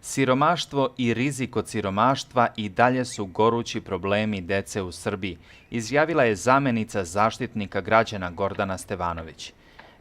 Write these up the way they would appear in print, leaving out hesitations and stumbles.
Siromaštvo i rizik od siromaštva i dalje su gorući problemi dece u Srbiji, izjavila je zamenica Zaštitnika građana Gordana Stevanović.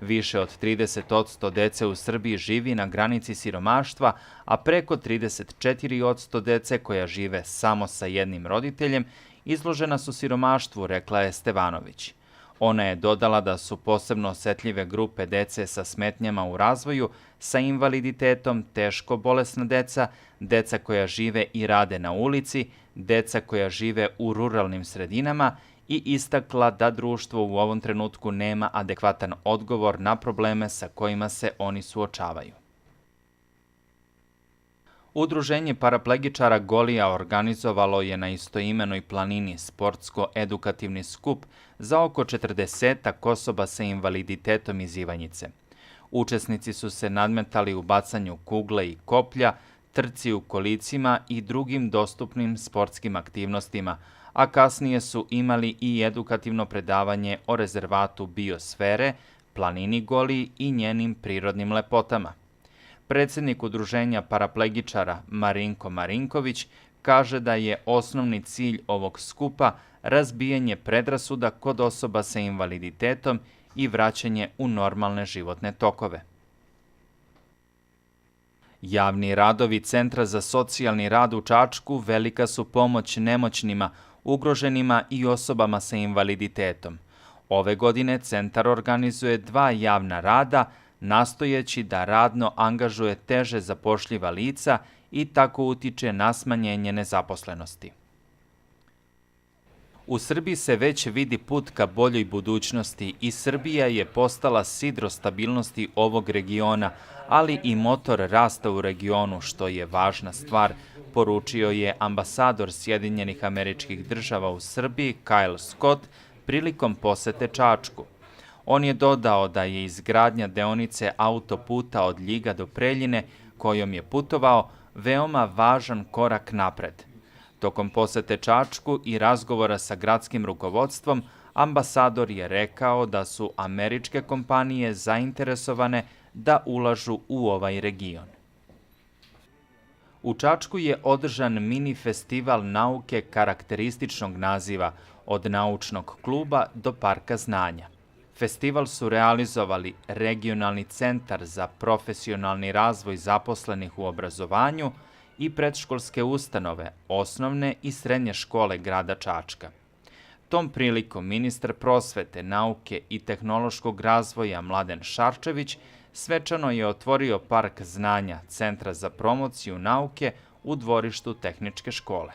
Više od 30% dece u Srbiji živi na granici siromaštva, a preko 34% dece koja žive samo sa jednim roditeljem izložena su siromaštvu, rekla je Stevanović. Ona je dodala da su posebno osetljive grupe dece sa smetnjama u razvoju, sa invaliditetom, teško bolesna deca, deca koja žive i rade na ulici, deca koja žive u ruralnim sredinama i istakla da društvo u ovom trenutku nema adekvatan odgovor na probleme sa kojima se oni suočavaju. Udruženje paraplegičara Golija organizovalo je na istoimenoj planini sportsko-edukativni skup za oko 40 osoba sa invaliditetom iz Ivanjice. Učesnici su se nadmetali u bacanju kugle i koplja, trci u kolicima i drugim dostupnim sportskim aktivnostima, a kasnije su imali i edukativno predavanje o rezervatu biosfere, planini Goliji i njenim prirodnim lepotama. Predsednik Udruženja paraplegičara Marinko Marinković kaže da je osnovni cilj ovog skupa razbijanje predrasuda kod osoba sa invaliditetom i vraćanje u normalne životne tokove. Javni radovi Centra za socijalni rad u Čačku velika su pomoć nemoćnima, ugroženima i osobama sa invaliditetom. Ove godine centar organizuje 2 javna rada, nastojeći da radno angažuje teže zapošljiva lica i tako utiče na smanjenje nezaposlenosti. U Srbiji se već vidi put ka boljoj budućnosti i Srbija je postala sidro stabilnosti ovog regiona, ali i motor rasta u regionu, što je važna stvar, poručio je ambasador Sjedinjenih Američkih Država u Srbiji Kyle Scott prilikom posete Čačku. On je dodao da je izgradnja deonice autoputa od Ljiga do Preljine, kojom je putovao, veoma važan korak napred. Tokom posete Čačku i razgovora sa gradskim rukovodstvom, ambasador je rekao da su američke kompanije zainteresovane da ulažu u ovaj region. U Čačku je održan mini festival nauke karakterističnog naziva od naučnog kluba do parka znanja. Festival su realizovali Regionalni centar za profesionalni razvoj zaposlenih u obrazovanju i predškolske ustanove, osnovne i srednje škole grada Čačka. Tom prilikom ministar prosvete, nauke i tehnološkog razvoja Mladen Šarčević svečano je otvorio park znanja Centra za promociju nauke u dvorištu tehničke škole.